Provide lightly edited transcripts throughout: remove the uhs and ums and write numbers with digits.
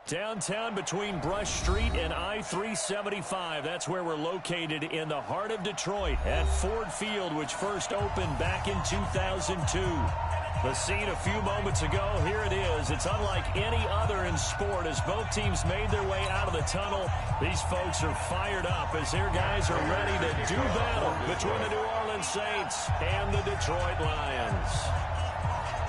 Downtown between Brush Street and I-375. That's where we're located in the heart of Detroit at Ford Field, which first opened back in 2002. The scene a few moments ago, here it is. It's unlike any other in sport as both teams made their way out of the tunnel. These folks are fired up as their guys are ready to do battle between the New Orleans Saints and the Detroit Lions.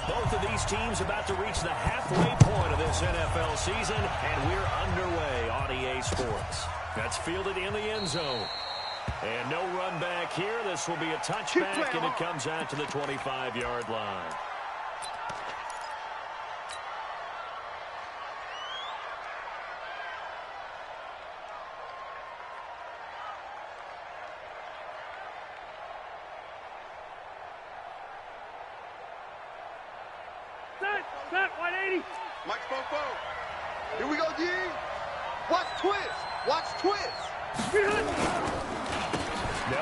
Both of these teams about to reach the halfway point of this NFL season, and we're underway on EA Sports. That's fielded in the end zone. And no run back here. This will be a touchback, and it comes out to the 25-yard line. Set, 180. Mike Fofo. Here we go, D. Watch twist. Watch twist. They'll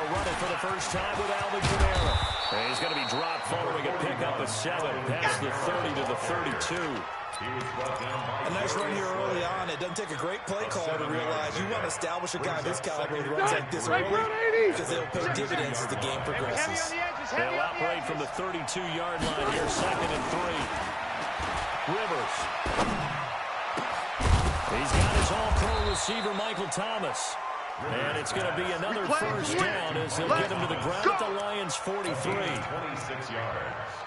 run it for the first time with Alvin Kamara. And he's going to be dropped following a pickup of 7 past the 30 to the 32. A nice run here early on. It doesn't take a great play call to realize you want to establish a guy this caliber who runs like this early because they'll pay dividends as the game progresses. They'll operate from the 32-yard line here, 2nd and 3. Rivers. He's got his all-pro receiver, Michael Thomas. And it's going to be another first down as they'll get him to the ground at the Lions' 43.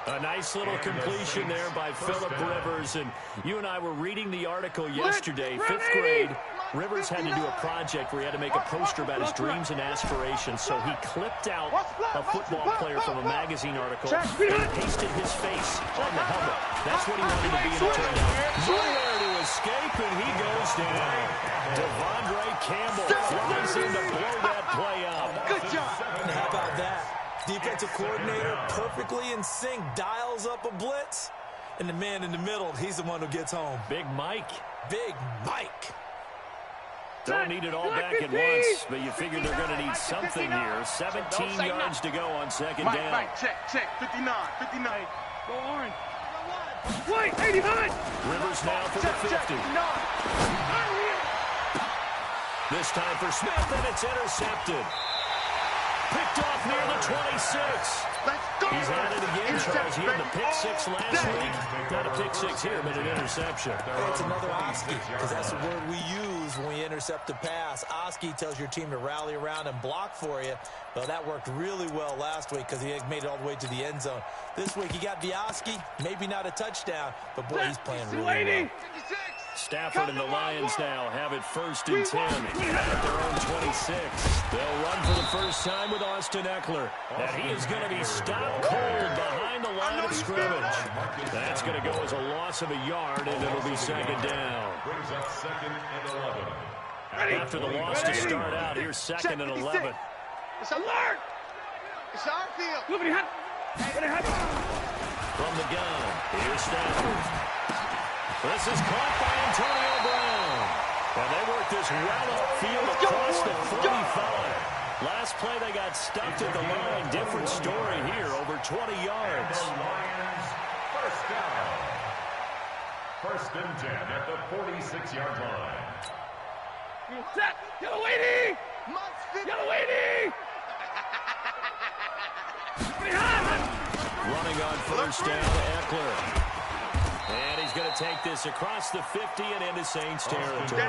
A nice little completion there by Phillip Rivers. And you and I were reading the article yesterday, 5th grade. Rivers had to do a project where he had to make a poster about his dreams and aspirations. So he clipped out a football player from a magazine article and pasted his face on the helmet. That's what he wanted to be, and it turned out. Nowhere to escape, and he goes down. Devondre Campbell flies in to blow that play up. Good job. And how about that? Defensive coordinator perfectly in sync, dials up a blitz, and the man in the middle, he's the one who gets home. Big Mike. Big Mike. Don't need it all back at once, but you figure they're going to need something here. 17 yards to go on 2nd down. Mike, check. 59. Go orange. White, 89. Rivers now for the 50. This time for Smith, and it's intercepted. Picked off near the 26. Let's go. He's at it again, Charles. He had the pick 6 last week. Not a pick 6 here, but an interception. It's another Oski, because that's the word we use when we intercept a pass. Oski tells your team to rally around and block for you. Well, that worked really well last week because he made it all the way to the end zone. This week he got the Oski, maybe not a touchdown, but boy, he's playing really well. Stafford and the Lions now have it 1st and 10 at their own 26. They'll run for the first time with Austin Eckler. And he is going to be stopped cold behind the line of scrimmage. That's going to go as a loss of a yard, and it'll be 2nd down. After the loss to start out, here's 2nd and 11. It's alert. It's our field. From the gun, here's Stafford. This is caught by Antonio Brown. And they work this well upfield across the 45. Last play they got stuffed at the line. Different story here, over 20 yards. First down. 1st and 10 at the 46-yard line. Set, yellow 80. Yellow 80. Running on first down, Eckler. And he's going to take this across the 50 and into Saints territory.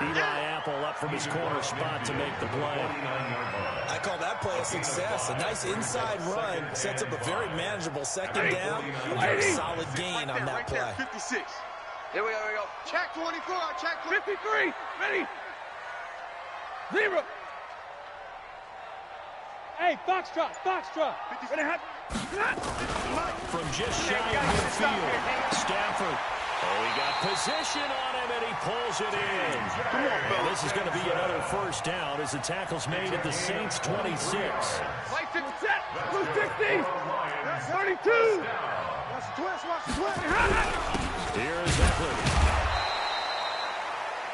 Eli Apple up from his corner spot to make the play. I call that play a success. A nice inside run sets up a very manageable 2nd down. A very solid gain on that play. 56. Here we go. Check 24. Check 53. Ready. 0. Hey, Foxtrot. Ready, hot. From just shy of midfield, Stafford. Oh, he got position on him, and he pulls it in. And this is going to be another first down as the tackle's made at the Saints' 26. Right to set. 260. 32. Watch the twist. Here's Eckler.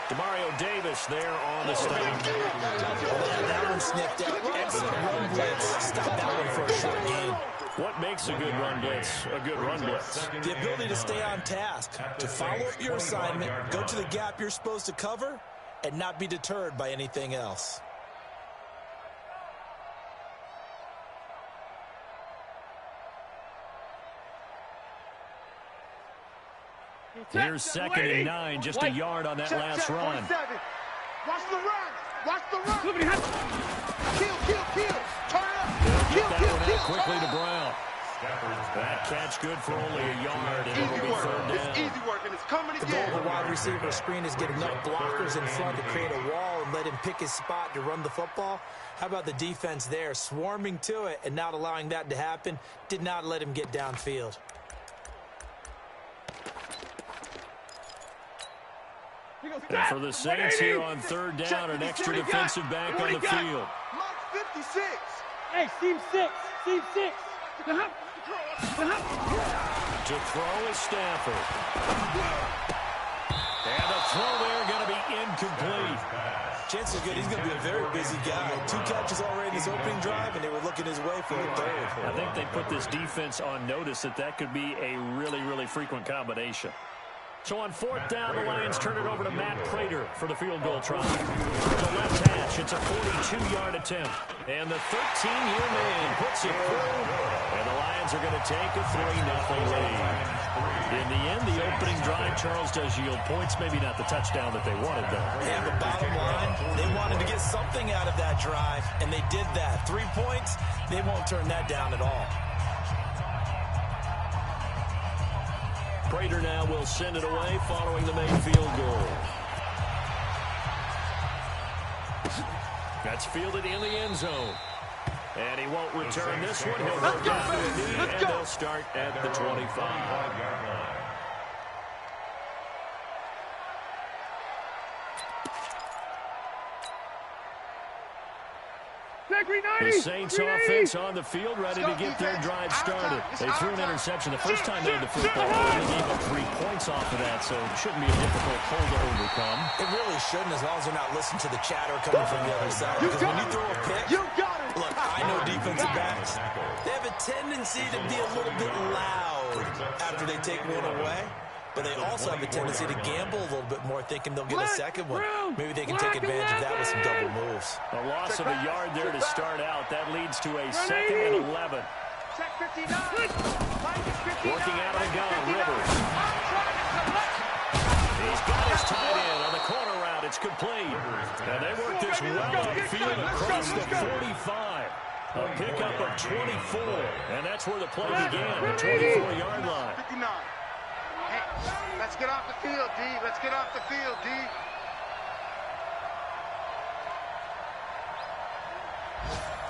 Demario Davis there on the stop. That one sniffed out. Excellent run blitz. Stop that one for a short gain. What makes a good run blitz a good run blitz? The ability to stay on task, to follow up your assignment, go to the gap you're supposed to cover, and not be deterred by anything else. Here's 2nd and 9, just a yard on that last run. Watch the run. Watch the run. Kill. Turn up. Get that one out quickly to Brown. That catch good for only a yard, and it'll be 3rd down. It's easy work, and it's coming The again. goal of the wide receiver screen is get enough blockers in front to create a wall and let him pick his spot to run the football. How about the defense there, swarming to it and not allowing that to happen? Did not let him get downfield. And for the Saints here on 3rd down, an extra defensive back on the field. Mark 56. Hey, seam 6. Seam 6. To throw is Stafford. And the throw there going to be incomplete. Chances are good he's going to be a very busy guy. 2 catches already in his opening drive, and they were looking his way for a 3rd. I think they put this defense on notice that could be a really, really frequent combination. So on 4th down, the Lions turn it over to Matt Prater for the field goal try. The left hash, it's a 42-yard attempt. And the 13-year man puts it through. And the Lions are going to take a 3-0 lead. In the end, the opening drive, Charles, does yield points. Maybe not the touchdown that they wanted, though. And the bottom line, they wanted to get something out of that drive, and they did that. 3 points, they won't turn that down at all. Prater now will send it away following the made field goal. That's fielded in the end zone. And he won't return this one. He'll go down to a knee, and they'll start at the 25. The Saints offense on the field, ready to get their drive started. They threw an interception the first time they had the football. They gave up 3 points off of that, so it shouldn't be a difficult hole to overcome. It really shouldn't, as long as they're not listening to the chatter coming from the other side. Because when you throw a pick, look, I know defensive backs, they have a tendency to be a little bit loud after they take one away. But they also have a tendency to gamble a little bit more, thinking they'll get a second one. Maybe they can take advantage of that with some double moves. A loss of a yard there to start out. That leads to a 2nd and 11. Working out of the gun, Rivers. He's got his tight end on the corner route. It's complete. And they work this well upfield across the 45. A pickup of 24. And that's where the play began, the 24-yard line. 59. Let's get off the field, D. Let's get off the field, D.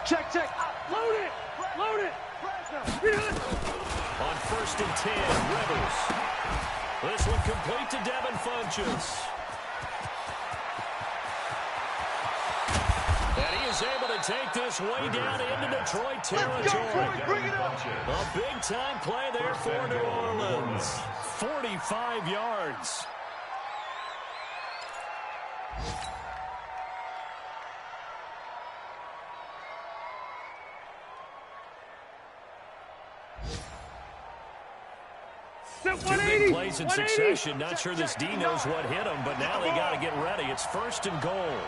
Check. Load it. On 1st and 10, Rivers. This one complete to Devin Funchess. And he is able to take this way down into Detroit territory. A big-time play there for New Orleans. 45 yards. Two big plays in succession. Not sure this D knows what hit him, but now they got to get ready. It's 1st and goal.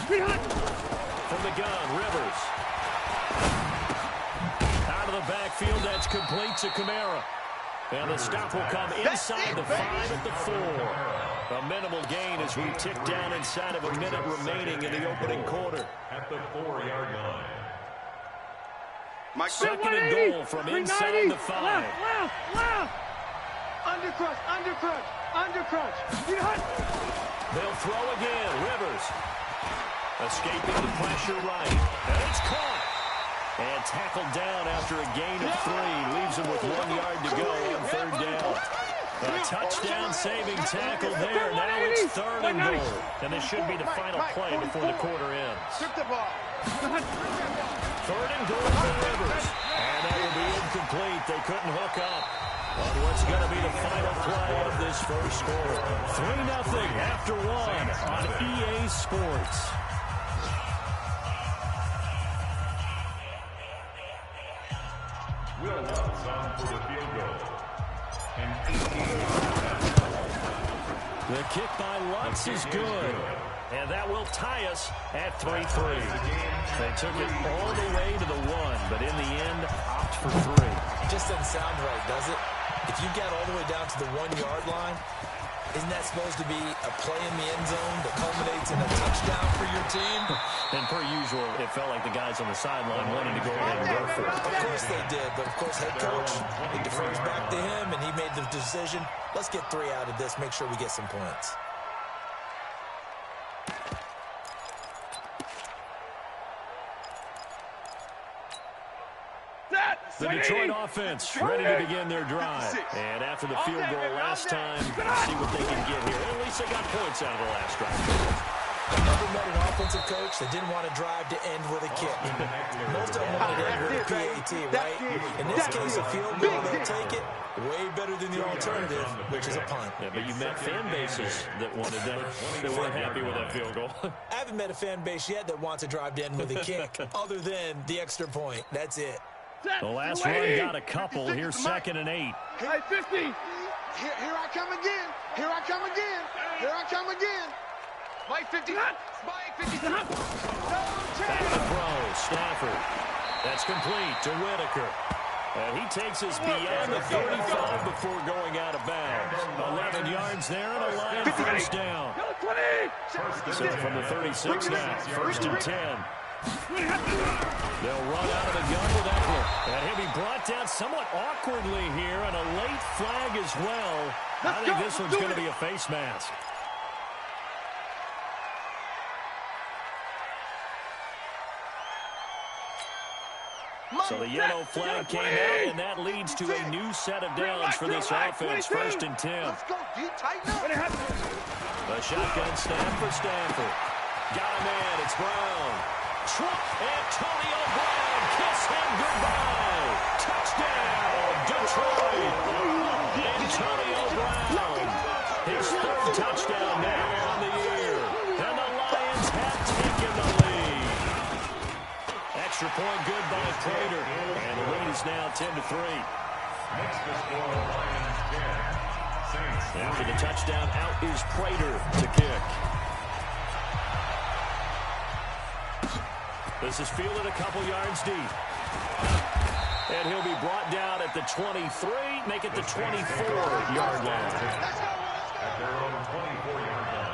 From the gun, Rivers. Out of the backfield, that's complete to Kamara. And the stop will come inside the 5 at the 4. A minimal gain as we tick down inside of a minute remaining in the opening quarter. At the 4-yard line. 2nd and goal from inside the 5. Left. Undercrunch. They'll throw again. Rivers. Escaping the pressure right. And it's caught. And tackled down after a gain of 3. Leaves him with 1 yard to go on 3rd down. A touchdown-saving tackle there. Now it's 3rd and goal. And this should be the final play before the quarter ends. 3rd and goal for Rivers. And that will be incomplete. They couldn't hook up. on what's going to be the final play of this first quarter. 3-0 after one on EA Sports. Will Lutz on for the field goal. And 18. The kick by Lutz is good. And that will tie us at 3-3. They took it all the way to the one, but in the end, opt for 3. It just doesn't sound right, does it? If you get all the way down to the 1-yard line, isn't that supposed to be a play in the end zone that culminates in a touchdown for your team? And per usual, it felt like the guys on the sideline wanted to go ahead and go for it. Of course they did, but of course head coach, it defers back to him, and he made the decision, let's get 3 out of this, make sure we get some points. The Detroit offense ready to begin their drive. And after the field goal last time, see what they can get here. At least they got points out of the last drive. I've never met an offensive coach that didn't want to drive to end with a kick. Most of them wanted to end with a PAT, right? In this case, a field goal, they'll take it. Way better than the alternative, which is a punt. Yeah, but you met fan bases that wanted that, that weren't happy with that field goal. I haven't met a fan base yet that wants to drive to end with a kick, other than the extra point. That's it. The last run got a couple. Here's 2nd and 8. Hey, 50. Here I come again. Here I come again. Here I come again. Mike 50. Mike 50. Back to throw. Stafford. That's complete to Whitaker. And he takes us beyond the 35 before going out of bounds. 11 yards there and a line first down. So from the 36 now, 1st and 10. They'll run out of the gun with Eckler. And he'll be brought down somewhat awkwardly here, and a late flag as well. I think this one's going to be a face mask. So the yellow flag came out, and that leads to a new set of downs for this offense. 1st and 10. Let's go, D. Tighten up. The shotgun snap for Stafford. Got a man. It's Brown. Antonio Brown, kiss him goodbye. Touchdown, Detroit. Antonio Brown, his 3rd touchdown now on the year. And the Lions have taken the lead. Extra point good by Prater. And the lead is now 10-3. Next to score, Lions 10. Saints 3. After the touchdown, out is Prater to kick. This is fielded a couple yards deep. And he'll be brought down at the 23, make it the 24-yard line. At their own 24-yard line.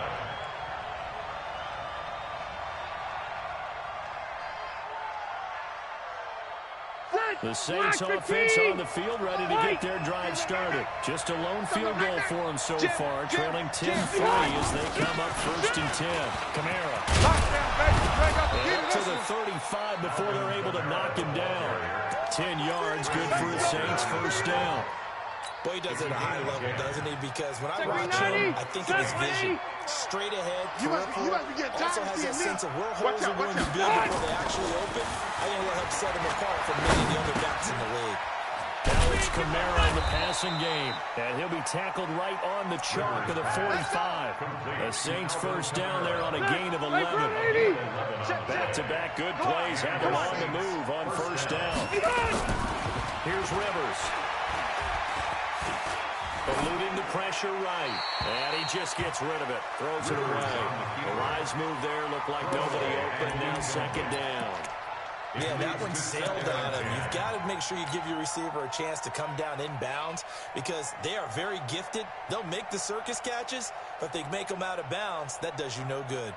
The Saints offense on the field, ready to get their drive started. Just a lone field goal for them so far, trailing 10-3 as they come up 1st and 10. Kamara. And up to the 35 before they're able to knock him down. 10 yards, good for the Saints, 1st down. Boy, he does it at a high level, doesn't he? Because when I watch him, I think of his vision. Straight ahead, peripheral. Also has that sense of where holes are going to be before they actually open. I think he'll help set him apart from many of the other backs in the league. Alex Kamara in the passing game. And he'll be tackled right on the chalk of the 45. The Saints 1st down there on a gain of 11. Back-to-back good plays have them on the move on 1st down. Here's Rivers. Eluding the pressure right. And he just gets rid of it. Throws it away. The Lions move there. Looked like nobody open. Now 2nd down. Yeah, that one sailed on him. You've got to make sure you give your receiver a chance to come down inbounds because they are very gifted. They'll make the circus catches, but if they make them out of bounds, that does you no good.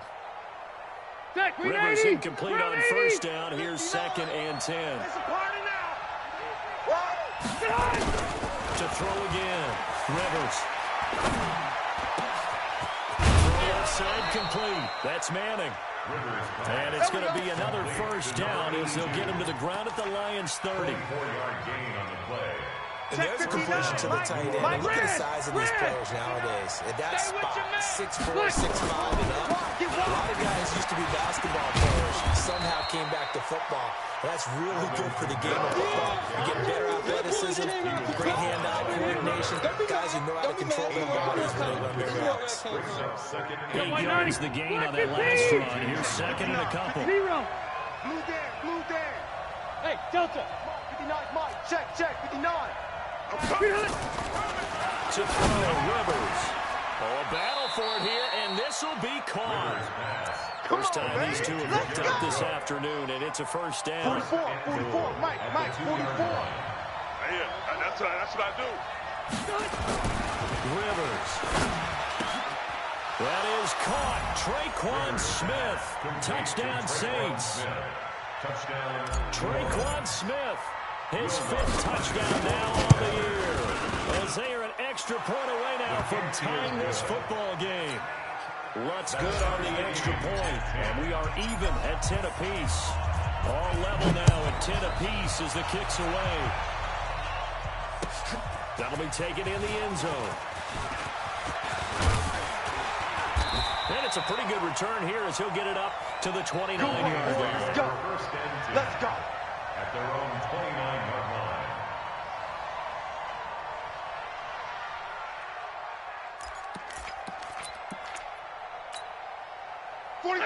Rivers incomplete on 1st down. Here's 2nd and 10. To throw again. Rivers. Throw outside complete. That's Manning. And it's going to be another 1st down as they'll get him to the ground at the Lions 30. 4-yard gain on the play. And there's a completion to the tight end. And look at the size of these players nowadays. At that spot, 6'4", 6'5", and up. A lot of guys used to be basketball players. Somehow came back to football. And that's really good for the game of football. You get better athleticism, great hand-eye coordination. coordination, guys who know how to control their bodies when they run their routes. 8 yards the gain on that last run. Here's second and a couple. Zero. Blue there, blue there. Hey, Delta. 59, Mike. Check, 59. To throw, Rivers. Oh, a battle for it here, and this will be caught. First time these two have looked up this afternoon, and it's a first down. 44, Mike, 44. Yeah, that's what I do. Rivers. That is caught. Traquan Smith. Touchdown, Saints. Traquan Smith. His 5th touchdown now on the year. As they are an extra point away now from tying this football game. Lutt's good on the extra point, and we are even at 10 apiece. All level now at 10 apiece as the kick's away. That'll be taken in the end zone. And it's a pretty good return here as he'll get it up to the 29-yard line. Let's go. Let's go. At their own 29-yard line.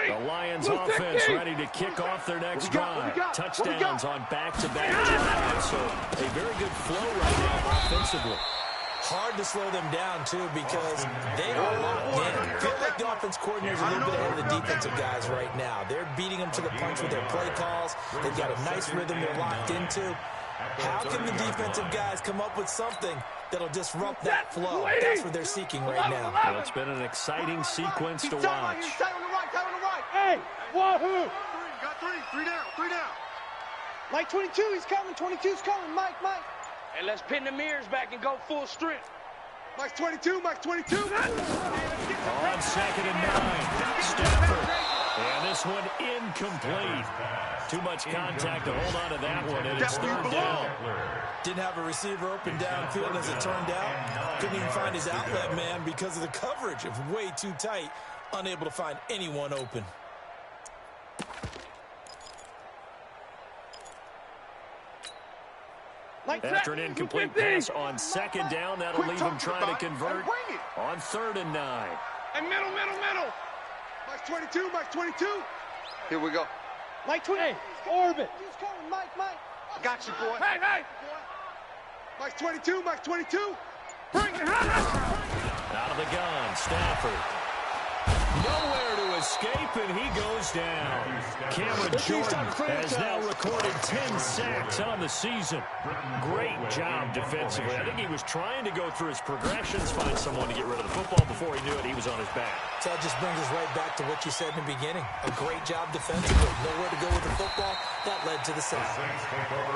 The Lions offense ready to kick off their next drive. Touchdowns on back-to-back drives. So a very good flow right now offensively. Hard to slow them down, too, because they are locked in. Feel like the offense coordinator is a little bit ahead of the defensive guys right now. They're beating them to the punch with their play calls. They've got a nice rhythm they're locked into. How can the defensive guys come up with something that'll disrupt that flow? That's what they're seeking right now. Well, it's been an exciting sequence to watch. Tight on the right. Hey, Wahoo. Got three down. Mike 22, he's coming. 22's coming. Mike. And let's pin the mirrors back and go full strength. Mike's 22. On 2nd and 9. Stafford. And this one incomplete. Too much contact to hold on to that one, and it's 3rd down. Didn't have a receiver open downfield as it turned out. Couldn't even find his outlet man because of the coverage. It was way too tight. Unable to find anyone open. After an incomplete pass on 2nd down, that'll leave him trying to convert on 3rd and 9. Hey, middle. Mike's 22. Here we go. Mike 20. Hey, orbit. He's coming. Mike. Got you, boy. Hey. Mike's 22. Bring it. Out of the gun, Stafford. Nowhere to escape, and he goes down. Cameron Jordan has now recorded 10 sacks on the season. Great job defensively. I think he was trying to go through his progressions, find someone to get rid of the football. Before he knew it, he was on his back. So that just brings us right back to what you said in the beginning. A great job defensively. Nowhere to go with the football. That led to the sack.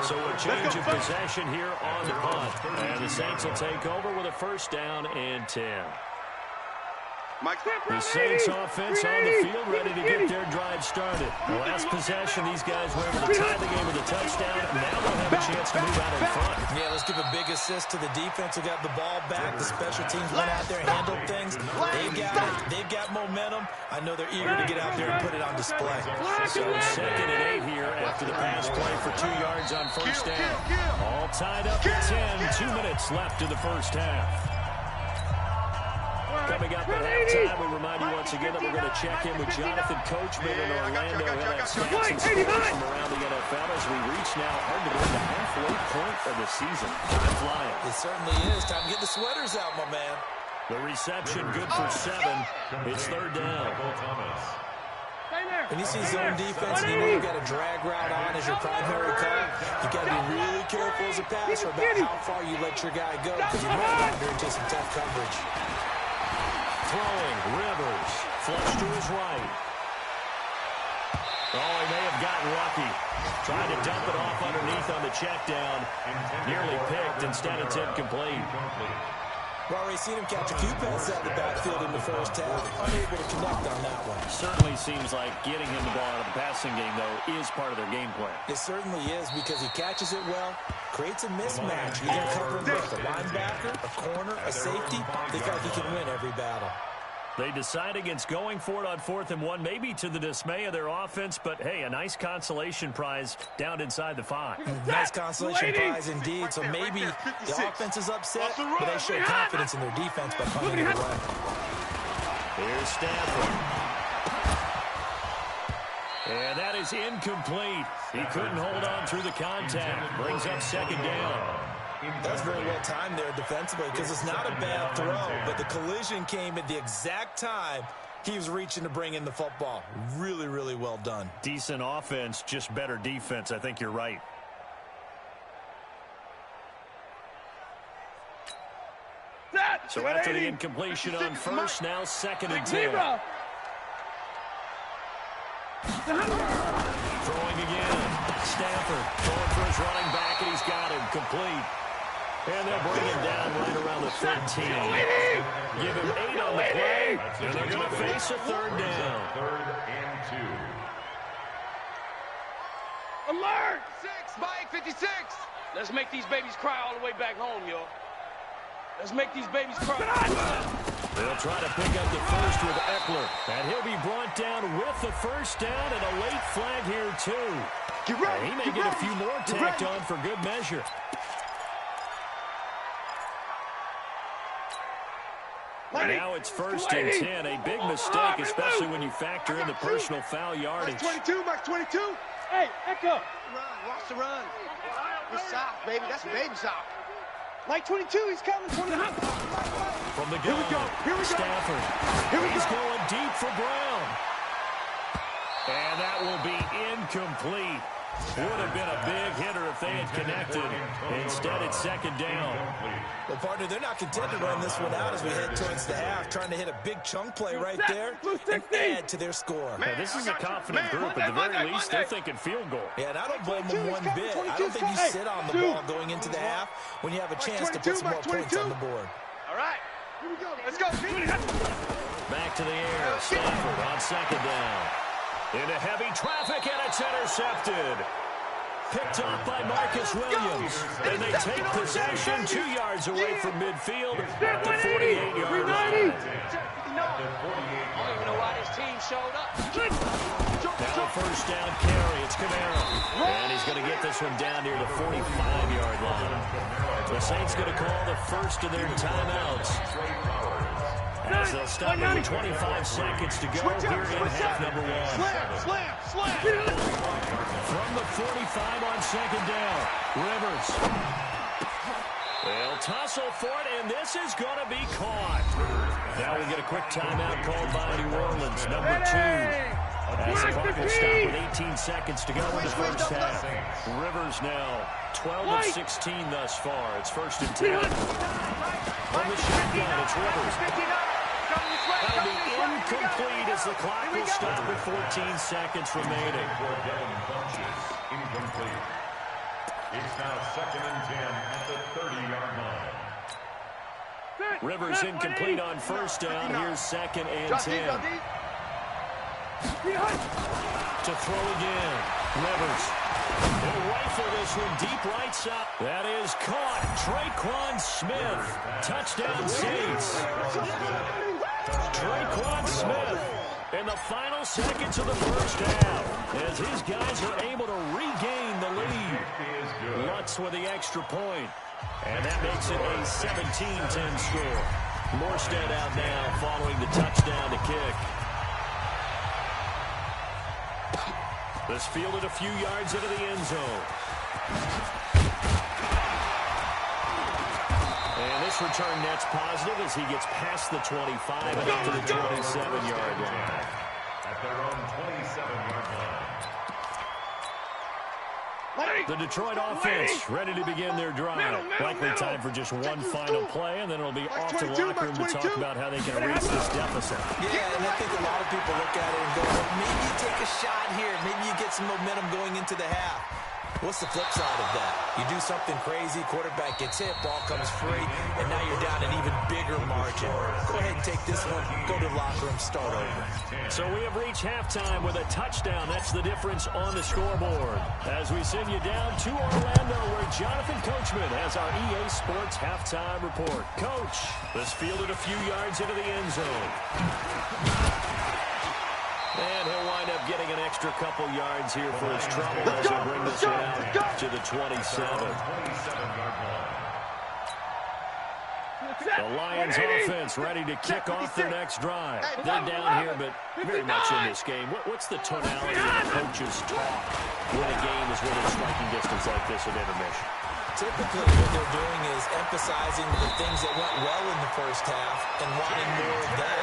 So a change of possession here on the punt. And the Saints will take over with a 1st down and 10. The Saints offense on the field ready to get their drive started. The last possession, these guys were able to tie the game with a touchdown. Now they'll have a chance to move out in front. Yeah, let's give a big assist to the defense who got the ball back. The special teams went out there and handled things. They got it. They've got momentum. I know they're eager to get out there and put it on display. So 2nd and 8 here after the pass play for 2 yards on 1st down. All tied up at 10. 2 minutes left in the first half. Coming up at halftime, we remind you once again that we're going to check in with Jonathan Coachman in Orlando. He'll have stats and scores from around the NFL as we reach now arguably the halfway point of the season. Time flying. It certainly is. Time to get the sweaters out, my man. The reception good for 7. It's 3rd down. When you see zone defense and you know you've got a drag route on as your primary call, you've got to be really careful as a passer about how far you let your guy go because you might wander into some tough coverage. Throwing, Rivers, flush to his right. Oh, he may have gotten lucky. Trying to dump it off underneath on the check down. Nearly picked, instead it's incomplete. We've already seen him catch a few passes out of the backfield in the first half. Unable to connect on that one. Certainly seems like getting him the ball out of the passing game, though, is part of their game plan. It certainly is because he catches it well, creates a mismatch. Either covering with a linebacker, a corner, a safety. They feel like he can win every battle. They decide against going for it on 4th and 1, maybe to the dismay of their offense, but hey, a nice consolation prize down inside the 5. Nice consolation prize indeed. So maybe the offense is upset, but they show confidence in their defense by coming their way. Here's Stafford. And that is incomplete. He couldn't hold on through the contact. Brings up 2nd down. That was very well timed there defensively because it's not a bad throw, but the collision came at the exact time he was reaching to bring in the football. Really, really well done. Decent offense, just better defense. I think you're right. So after the incompletion on 1st, now 2nd and 10. Throwing again. Stafford throwing for his running back, and he's got him complete. And they'll bring him down right around the 15. Give him 8 on the play, and they're going to face a 3rd down. 3rd and 2. Alert! 6, Mike, 56. Let's make these babies cry all the way back home, yo. Let's make these babies cry. They'll try to pick up the 1st with Eckler. And he'll be brought down with the 1st down and a late flag here, too. And he may get a few more tacked on for good measure. Now it's 1st and 10. A big mistake, especially when you factor in the personal foul yardage. Mike 22, Mike 22. Hey, Echo. Watch the run. It's soft, baby. That's baby soft. Mike 22, he's coming. 22. From the gun, Here we go. Stafford. He's going deep for Brown. And that will be incomplete. Would have been a big hitter if they had connected. Instead, it's 2nd down. Well, partner, they're not content to run this one out as we head towards the half, trying to hit a big chunk play right there and add to their score. Now, this is a confident group. At the very least, they're thinking field goal. Yeah, and I don't blame them one bit. I don't think you sit on the ball going into the half when you have a chance to put some more points on the board. All right. Here we go. Let's go. Back to the air. Stafford on 2nd down. Into heavy traffic, and it's intercepted. Picked off by Marcus Williams. And they take possession 2 yards away from midfield at the 48-yard line. I don't even know why this team showed up. Now a 1st down carry. It's Kamara. And he's going to get this one down near the 45-yard line. The Saints going to call the 1st of their timeouts, as they'll stop with 25 seconds to go here in half number 1. Slam. From the 45 on 2nd down, Rivers. They'll tussle for it, and this is going to be caught. Now we get a quick timeout called by New Orleans, number 2. As the clock will stop with 18 seconds to go in the 1st half. Rivers now 12 of 16 thus far. It's 1st and 10. From the shotgun, it's Rivers. That'll be incomplete as the clock will stop with 14 seconds remaining. Incomplete. It's now 2nd and 10 at the 30-yard line. Rivers incomplete on 1st down. Here's 2nd and 10. To throw again. Rivers. He'll rifle this one deep right side. That is caught. Traquan Smith. Touchdown Saints. Traquan Smith in the final seconds of the 1st half as his guys are able to regain the lead. Lutz with the extra point. And that makes it a 17-10 score. Morstead out now following the touchdown to kick. This fielded a few yards into the end zone. And this return net's positive as he gets past the 25 and up to the 27-yard line. At their own 27-yard line. The Detroit offense ready to begin their drive. Likely time for just one final play, and then it'll be off to the locker room to talk about how they can erase this deficit. Yeah, and I think a lot of people look at it and go, well, maybe you take a shot here. Maybe you get some momentum going into the half. What's the flip side of that? You do something crazy, quarterback gets hit, ball comes free, and now you're down an even bigger margin. Go ahead and take this one, go to the locker room, start over. So we have reached halftime with a touchdown. That's the difference on the scoreboard. As we send you down to Orlando, where Jonathan Coachman has our EA Sports halftime report. Coach, this fielded a few yards into the end zone. And he'll wind up getting an extra couple yards here for his trouble as he'll bring this one out to the 27. The Lions offense ready to kick off their next drive. They're down here, but very much in this game. What's the tonality of the coach's talk when a game is within striking distance like this at intermission? Typically, what they're doing is emphasizing the things that went well in the first half and wanting more of that.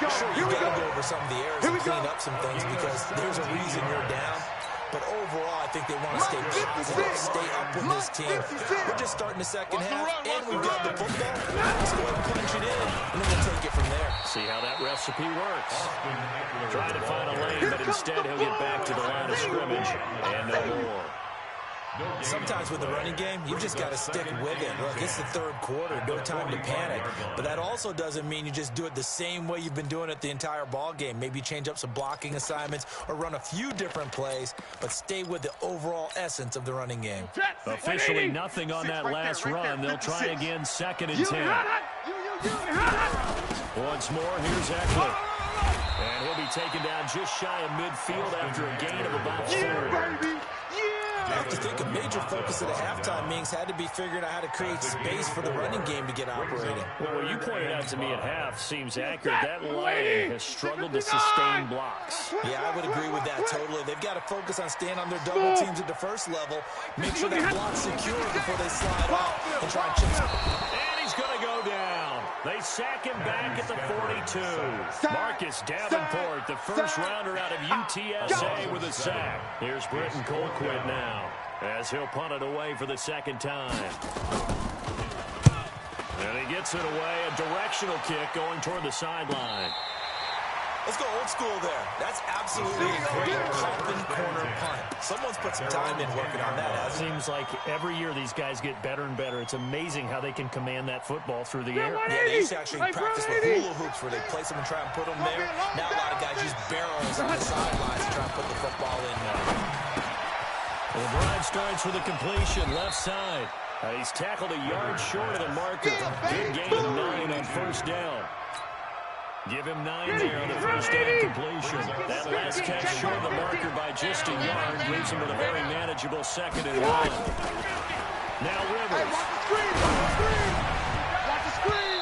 Sure, you got to go over some of the errors and clean up some things because there's a reason you're down. But overall, I think they want to stay positive, stay up with this team. We're just starting the second half, and we've got the football. Let's go ahead and punch it in, and then we'll take it from there. See how that recipe works. Trying to find a lane, but instead he'll get back to the line of scrimmage and no more. Sometimes with the running game, you just got to stick with it. Look, it's the third quarter, no time to panic. But that also doesn't mean you just do it the same way you've been doing it the entire ball game. Maybe change up some blocking assignments or run a few different plays, but stay with the overall essence of the running game. Officially nothing on that last run. They'll try again, 2nd and 10. Once more, here's Eckler. And he'll be taken down just shy of midfield after a gain of about 4. I have to think a major focus of the halftime meetings had to be figuring out how to create space for the running game to get operating. Well, what you pointed out to me at half seems accurate. That line has struggled to sustain blocks. Yeah, I would agree with that totally. They've got to focus on staying on their double teams at the first level, make sure that block's secure before they slide off and try and chip. And he's going to go down. They sack him back at the 42. Marcus Davenport, the first rounder out of UTSA with a sack. Here's Britton Colquitt now as he'll punt it away for the second time. And he gets it away, a directional kick going toward the sideline. Let's go old school there. That's absolutely a great coffin corner punt. Someone's put some time in working on that, hasn't it? Seems like every year these guys get better and better. It's amazing how they can command that football through the air. Yeah, they used to actually practice with hula hoops where they place them and try and put them there. Now a lot of guys use barrels on the sidelines to try and put the football in there. The drive starts with a completion, left side. He's tackled a yard short of the marker. Good gain of 9 on first down. Give him 9 there on the first down completion. That last catch short of the marker by just a yard leaves him with a very manageable 2nd and 1. Now Rivers.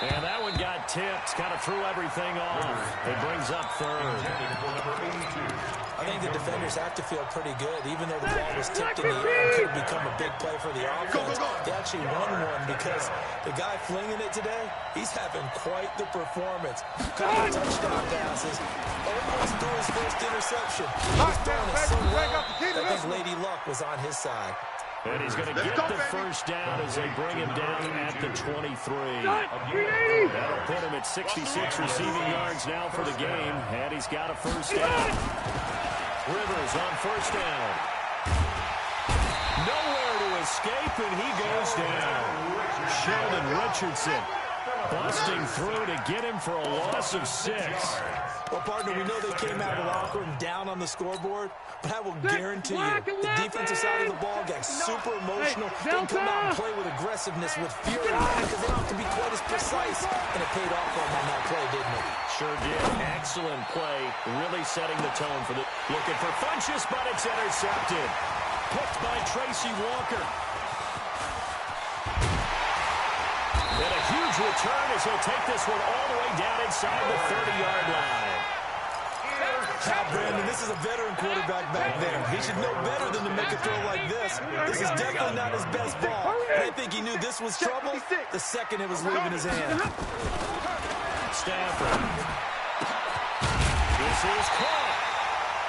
And that one got tipped, kind of threw everything off. It brings up 3rd. I think the defenders have to feel pretty good, even though the ball was tipped in the air and could have become a big play for the offense. They actually won one because the guy flinging it today, he's having quite the performance. Couple touchdown passes, almost threw his first interception. He was throwing it so well, I think Lady Luck was on his side. And he's going to get the first down as they bring him down at the 23. That'll put him at 66 receiving yards now for the game, and he's got a first down. Rivers on first down. Nowhere to escape, and he goes down. Sheldon Richardson busting through to get him for a loss of 6. Well, partner, we know they came out of the locker room down on the scoreboard, but I will guarantee you the defensive side of the ball got super emotional. They can come out and play with aggressiveness, with fury, because they don't have to be quite as precise. And it paid off for them on that play, didn't it? Sure did. Excellent play, really setting the tone for the... Looking for Funchess, but it's intercepted. Picked by Tracy Walker. And a huge return as he'll take this one all the way down inside the 30-yard line. Now, Brandon, this is a veteran quarterback back there. He should know better than to make a throw like this. This is definitely not his best ball. And I think he knew this was trouble the second it was leaving his hand. Stafford. This is caught.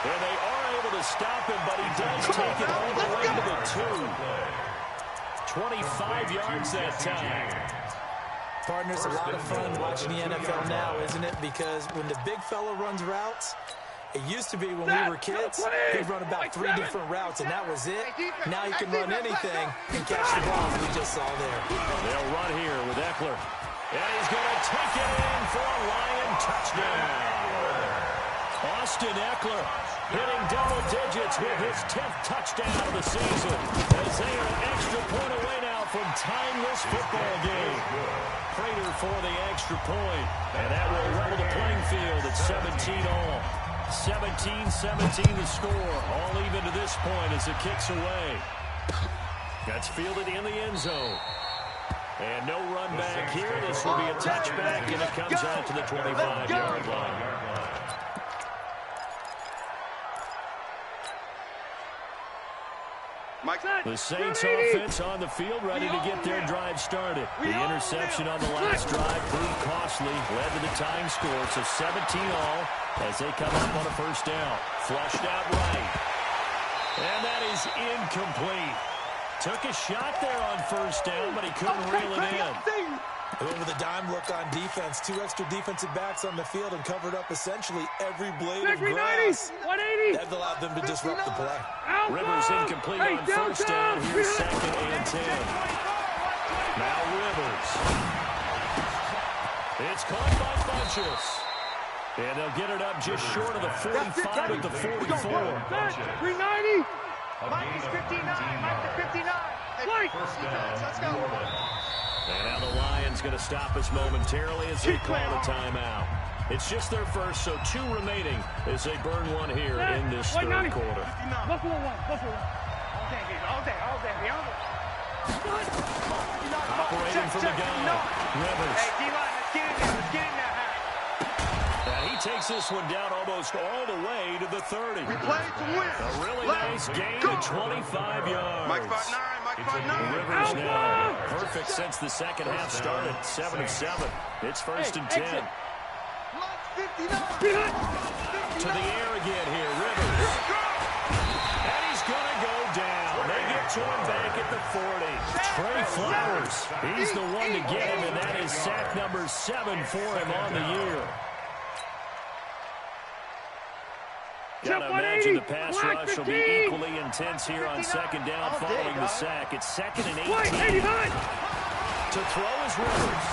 And they are able to stop him, but he does take it all the way to the 2. 25 yards that time. Partner, it's a lot of fun watching the NFL now, isn't it? Because when the big fella runs routes, It used to be when we were kids, he'd run about 3 different routes, and that was it. Now he can run anything and catch the ball, as we just saw there. They'll run here with Eckler. And he's going to take it in for a Lion touchdown. Austin Eckler hitting double digits with his 10th touchdown of the season, as they are an extra point away now from tying this football game. Prater for the extra point, and that will level the playing field at 17-all. 17-17 the score, all even to this point as it kicks away. That's fielded in the end zone. And no run back here. This will be a touchback, and it comes out to the 25-yard line. The Saints offense on the field, ready to get their drive started. The interception on the last drive proved costly, led to the tying score. So 17-all as they come up on a first down. Flushed out right. And that is incomplete. Took a shot there on first down, but he couldn't reel it in. Over the dime look on defense. 2 extra defensive backs on the field and covered up essentially every blade of grass. 180. That allowed them to disrupt the play. Rivers incomplete on first down. Here's 2nd and 10. Now Rivers. It's caught by Funchess. And they'll get it up just short of the 45 at the 44. 390. Mike is 59. Mike to 59. Hey, let's go. And now the Lions going to stop us momentarily as they call a timeout. It's just their first, so 2 remaining as they burn one here in this third quarter. Buffalo one. All day. Operating from the gun, Rivers. Hey, D-line, let's get in there. And he takes this one down almost all the way to the 30. We played to win. A really nice gain of 25 yards. Mike 5'9", Mike 5'9". Rivers now perfect since the second half started. 7 of 7. It's 1st and 10. To the air again here, Rivers. And he's going to go down. They get to him back at the 40. Trey Flowers, he's the one to get him, and that is sack number 7 for him on the year. Gotta imagine the pass rush will be equally intense here on 2nd down following the sack. It's 2nd and 18. To throw is Rivers.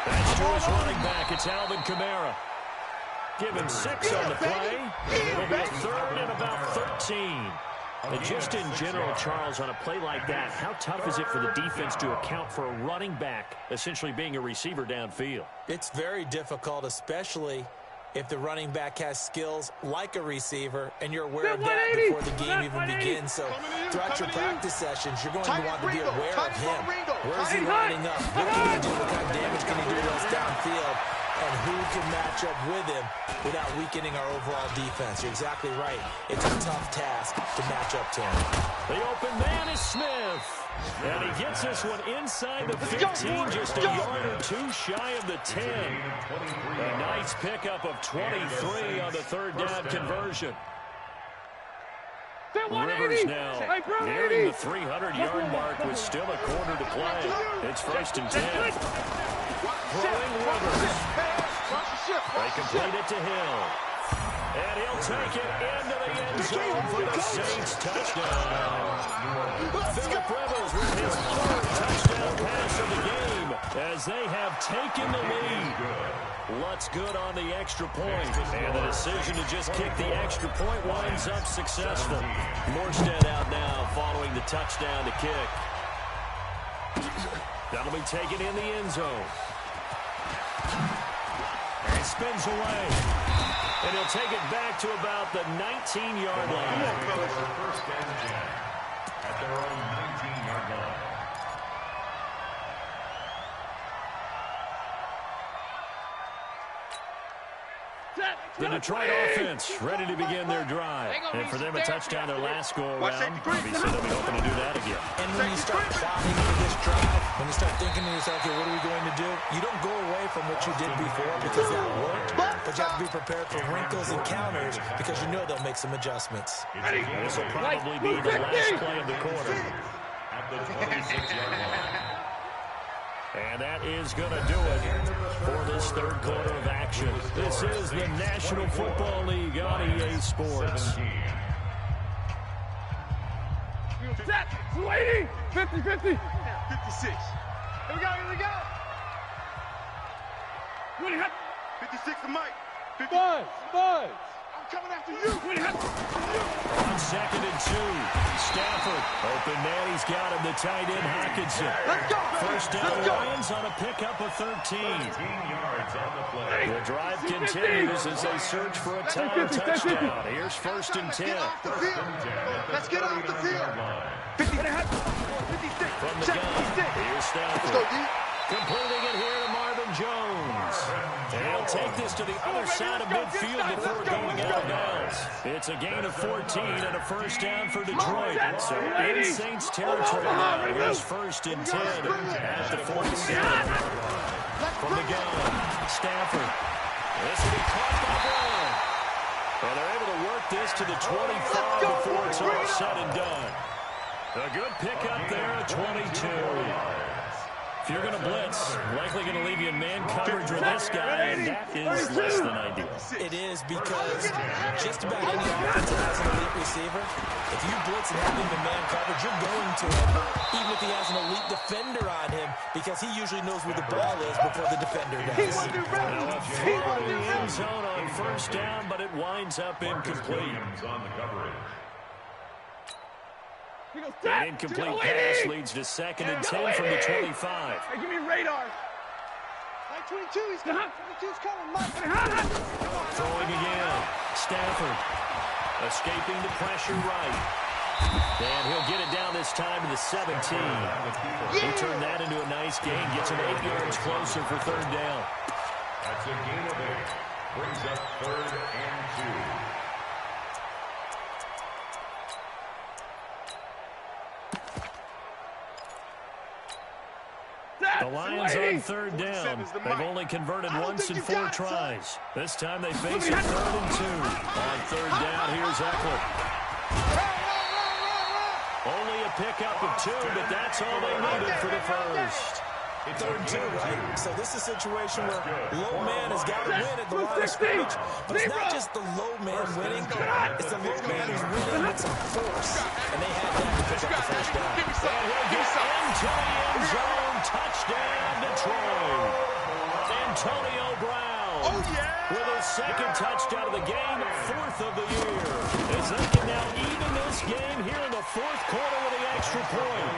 That's to his running back. It's Alvin Kamara. Give him 6 on the play. It'll be a 3rd and about 13. And just in general, Charles, on a play like that, how tough is it for the defense to account for a running back essentially being a receiver downfield? It's very difficult, especially if the running back has skills like a receiver, and you're aware of that before the game even begins. So throughout your practice sessions, you're going to want to be aware of him. Where is he lining up? What can he do? What kind of damage can he do to us downfield? And who can match up with him without weakening our overall defense? You're exactly right. It's a tough task to match up to him. The open man is Smith. And he gets this one inside the 15, just a yard or 2 shy of the 10. A nice pickup of 23 on the 3rd down conversion. Rivers now nearing the 300-yard mark with still a quarter to play. It's 1st and 10. Throwing Rivers. They complete it to Hill. And he'll take it into the end zone for the Saints touchdown. Phillip Rivers with his 3rd touchdown pass of the game as they have taken the lead. Lutz good on the extra point, and the decision to just kick the extra point winds up successful. Morstead out now following the touchdown to kick. That'll be taken in the end zone. And spins away. And he'll take it back to about the 19-yard line. First and 10 at their own 19-yard line. The Detroit offense ready to begin their drive. And for them, a touchdown their last go-around. Obviously, they'll be hoping to do that again. And when you start plotting for this drive, when you start thinking to yourself, okay, what are we going to do? You don't go away from what you did before because that worked. But you have to be prepared for wrinkles and counters because you know they'll make some adjustments. This will probably be the last play of the quarter. At the 26-yard line. And that is going to do it for this third quarter of action. This is the National Football League on EA Sports. 280, 50, 50. 56. Here we go, here we go. 56 to Mike. 50. Buzz. I'm coming after you. On 2nd and 2, Stafford. Open man, he's got him, the tight end, Hockenson. Let's go. First down, Lions on a pickup of 13. 13 yards on the play. The drive continues as they search for a tying touchdown. Here's 1st and 10. Let's get off the field. 56. From the gun, here's Stafford. Let's go, D. Completing it here to Marvin Jones. And he'll take this to the other side of midfield before going out of bounds. It's a gain of 14 and a first down for Detroit. So in Saints territory now. Here's 1st and 10 at the 47. From the gun, Stafford. This will be caught by Brown. And they're able to work this to the 25 before it's all said and done. A good pickup there at 22. If you're going to blitz, likely going to leave you in man coverage with this guy, and that is less than ideal. It is because just about any offense that has an elite receiver, if you blitz and have him in man coverage, you're going to him, even if he has an elite defender on him, because he usually knows where the ball is before the defender does. Now a throw in the end zone on first down, but it winds up incomplete. On the coverage. An incomplete pass leads to 2nd and 10 from the 25. Hey, give me radar. Mike 22, he's coming. 22's coming, Mike. Throwing again. Stafford escaping the pressure right. And he'll get it down this time to the 17. He turned that into a nice gain. Gets him 8 yards closer for 3rd down. That's a gain of 8. Brings up 3rd and 2. The Lions on 3rd down. They've only converted once in 4 tries. This time they face a 3rd and 2. On 3rd down, here's Eckler. Only a pickup of 2, but that's all they needed for the first. 3rd and 2, right? So this is a situation where low man has got to win at the line of scrimmage. But it's not just the low man winning. It's the low man who's winning with some force. And they had that to pick up the first down. And he'll get into the end zone. Touchdown, Detroit. Antonio Brown with his 2nd touchdown of the game, 4th of the year. As they can now even this game here in the 4th quarter with the extra point.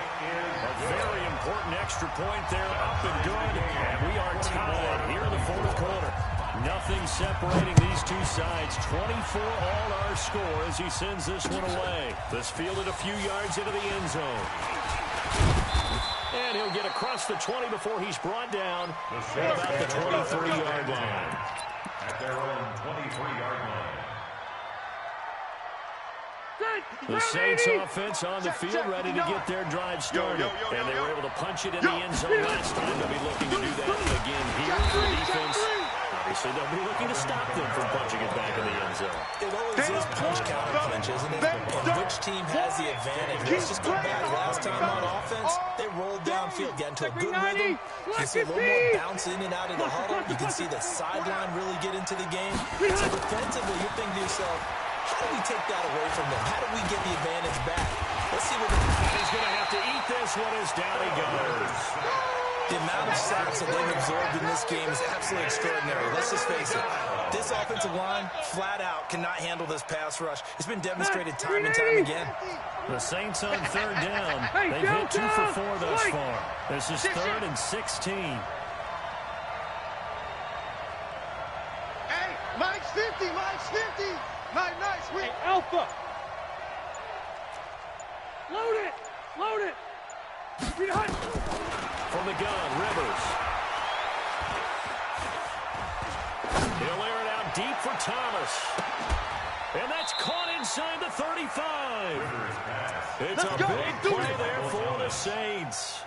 A very important extra point there, up and good. And we are tied here in the 4th quarter. Nothing separating these two sides. 24 all our score as he sends this one away. This fielded a few yards into the end zone. And he'll get across the 20 before he's brought down at about the 23-yard line. At their own 23-yard line. The Saints offense on the field ready to get their drive started. And they were able to punch it in the end zone last time. They'll be looking to do that again here for the defense. Obviously, they'll be looking to stop them from punching it back in the end zone. It always is punch-counter punch, isn't it? And which team has the advantage? Let's just go back. Last time on offense, they rolled downfield, got into a good rhythm. You see a little more bounce in and out of the huddle. You can see the sideline really get into the game. So defensively, you're thinking to yourself, how do we take that away from them? How do we get the advantage back? Let's see what he's going to have to eat this one as down he goes. The amount of sacks that they've absorbed in this game is absolutely extraordinary. Let's just face it. This offensive line, flat out, cannot handle this pass rush. It's been demonstrated time and time again. The Saints on 3rd down. They've hit 2 for 4 thus far. This is 3rd and 16. Hey, Mike's 50, Mike's 50. Nice, sweet. Hey, Alpha. Load it. From the gun, Rivers. He'll air it out deep for Thomas. And that's caught inside the 35. It's a big play there for the Saints.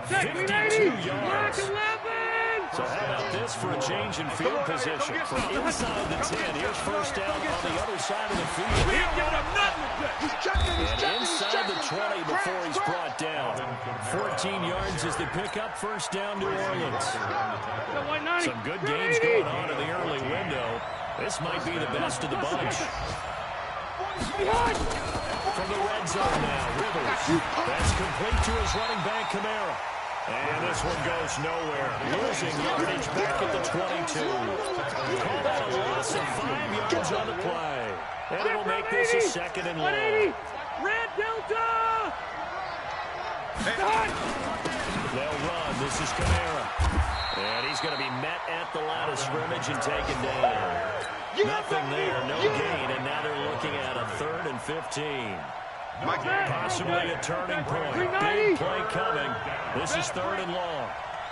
52 yards. So how about this for a change in field position from inside the 10. Here's first down on the other side of the field. We ain't giving him nothing. And inside the 20 before he's brought down. 14 yards is the pickup. First down, New Orleans. Some good games going on in the early window. This might be the best of the bunch. From the red zone now, Rivers. That's complete to his running back, Kamara. And this one goes nowhere. Losing yardage back at the 22. Call that a loss of 5 yards on the play. And it'll make this a second and long. Red Delta! They'll run. This is Kamara. And he's going to be met at the line of scrimmage and taken down. Nothing there, no gain, and now they're looking at a 3rd and 15. Possibly a turning point. Big play coming. This is 3rd and long.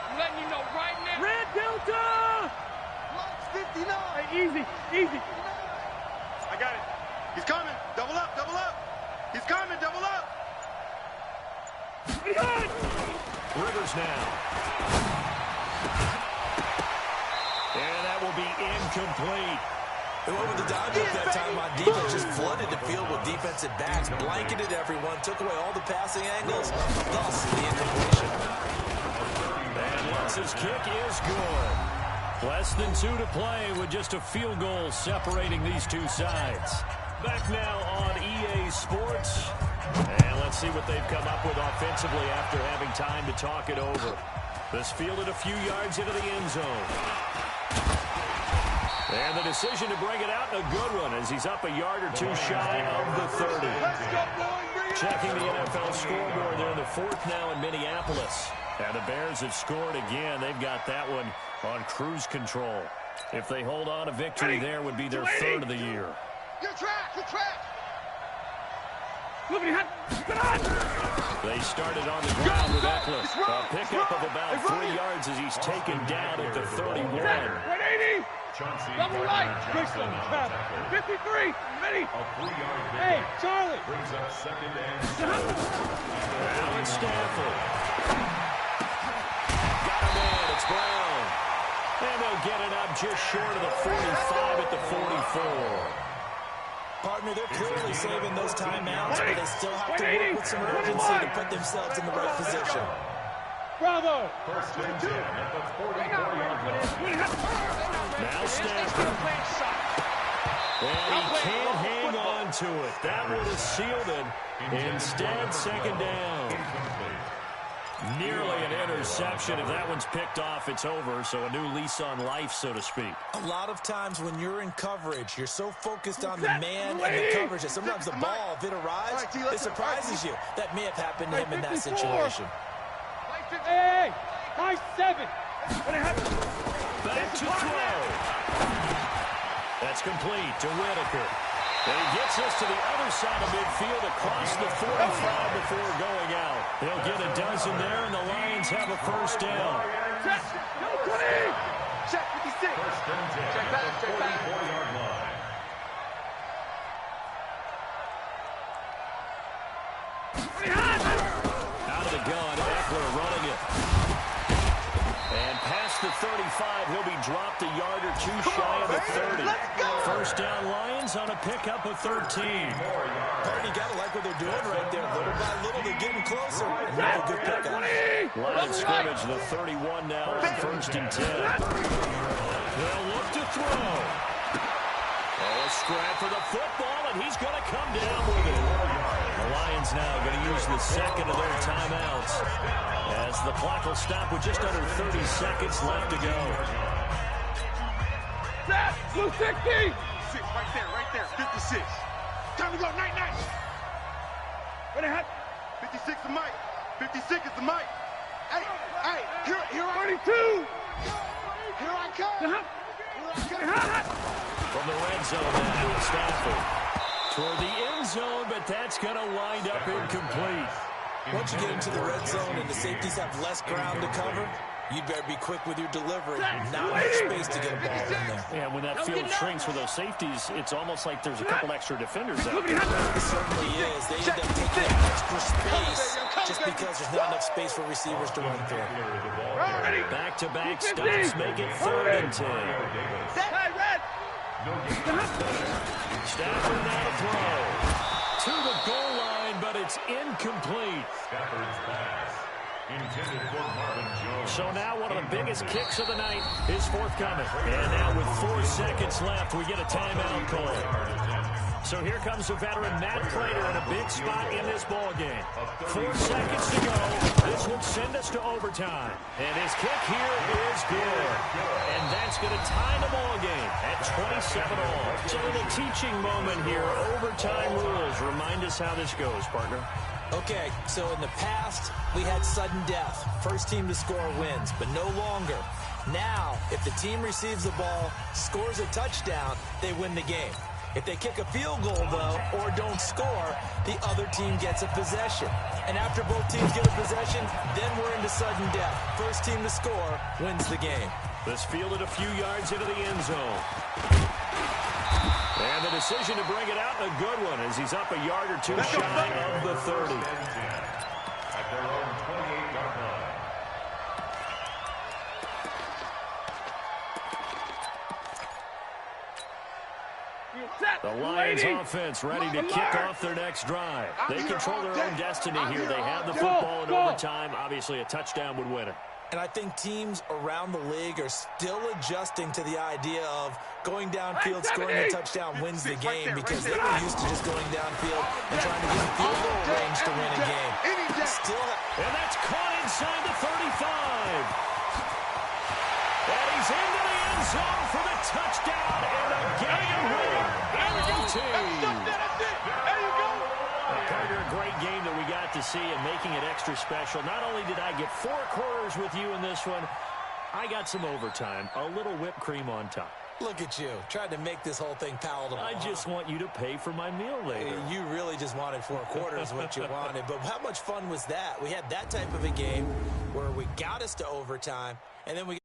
I'm letting you know right now. Red Delta! 59. Hey, easy. I got it. He's coming. Double up. He's coming. Double up. Rivers now. And that will be incomplete. They went with the dodge up that time on defense, just flooded the field with defensive backs, blanketed everyone, took away all the passing angles, thus the incompletion. And Lutz's kick is good. Less than 2 to play with just a field goal separating these two sides. Back now on EA Sports. And let's see what they've come up with offensively after having time to talk it over. This fielded a few yards into the end zone. And the decision to bring it out, a good one, as he's up a yard or two shy of the 30. Checking the NFL scoreboard, they're in the 4th now in Minneapolis. And the Bears have scored again. They've got that one on cruise control. If they hold on, a victory there would be their 3rd of the year. You're trapped. They started on the ground with Eckler. A pickup of about 3 yards as he's taken down at the 31. 180. Double right. 53. Ready. Hey, Charlie. Brings up 2nd and Now it's Stafford. Got him in. It's Brown. And they'll get it up just short of the 45 at the 44. Partner, they're clearly saving those timeouts, but they still have to work with some urgency to put themselves in the right position. Bravo. First and 10 at the 44-yard line. Now Stafford. And he can't hang on to it. That would have sealed it. Instead, 2nd down. Nearly an interception. If that one's picked off, it's over. So a new lease on life, so to speak. A lot of times when you're in coverage, you're so focused on the man and the coverage that sometimes the ball, if it arrives, it surprises you. That may have happened to him in that situation. Hey, high 7. Back to throw. That's complete to Whitaker. And he gets us to the other side of midfield across the 45 before going out. They'll get a dozen there, and the Lions have a first down. Check 56. First and 10 at the 44-yard line. Out of the gun, Eckler running it. And past the 35, he'll be dropped a yard or two shy of the 30. First down Lions on a pickup of 13. Partner, you got to like what they're doing right there. Little by little, they're getting closer. Another good pickup. Line of scrimmage, the 31 now on 1st and 10. They'll look to throw. Oh, a scrap for the football, and he's going to come down with it. The Lions now going to use the 2nd of their timeouts as the clock will stop with just under 30 seconds left to go. Blue 60. Right there. 56. Time to go. Night. Ready, hot. 56 is Mike. 56 is the Mike. Hey, here I 32. Here I come. From the red zone now, Stafford toward the end zone, but that's going to wind up incomplete. Once you get into the red zone and the safeties have less ground to cover, you better be quick with your delivery. Not much space to get a ball in there. Yeah, when that field shrinks for those safeties, it's almost like there's a couple extra defenders out there. It certainly is. They end up taking extra space just because there's not enough space for receivers to run through. Back-to-back stops make it 3rd and 10. Stafford now to throw. To the goal line, but it's incomplete. Stafford's pass. Intended for Marvin Jones. So now one of the biggest kicks of the night is forthcoming. And now with 4 seconds left, we get a timeout call. So here comes the veteran Matt Prater in a big spot in this ball game. 4 seconds to go. This would send us to overtime. And his kick here is good. And that's going to tie the ball game at 27 all. It's a little teaching moment here. Overtime rules. Remind us how this goes, partner. Okay, so in the past, we had sudden death. First team to score wins, but no longer. Now, if the team receives the ball, scores a touchdown, they win the game. If they kick a field goal, though, or don't score, the other team gets a possession. And after both teams get a possession, then we're into sudden death. First team to score wins the game. This fielded a few yards into the end zone. And the decision to bring it out, a good one, as he's up a yard or two shy of the 30. At their own 28-yard line. The Lions offense ready to kick off their next drive. They control their own destiny here. They have the football in overtime. Obviously, a touchdown would win it. And I think teams around the league are still adjusting to the idea of going downfield, scoring a touchdown wins the game, because they were used to just going downfield and trying to get in field goal range to win a game. And that's caught inside the 35. And he's into the end zone for the touchdown and a game win. Carter, a great game that we got to see and making it extra special. Not only did I get 4 quarters with you in this one, I got some overtime, a little whipped cream on top. Look at you, tried to make this whole thing palatable. I just want you to pay for my meal later. You really just wanted 4 quarters what you wanted, but how much fun was that? We had that type of a game where we got us to overtime, and then we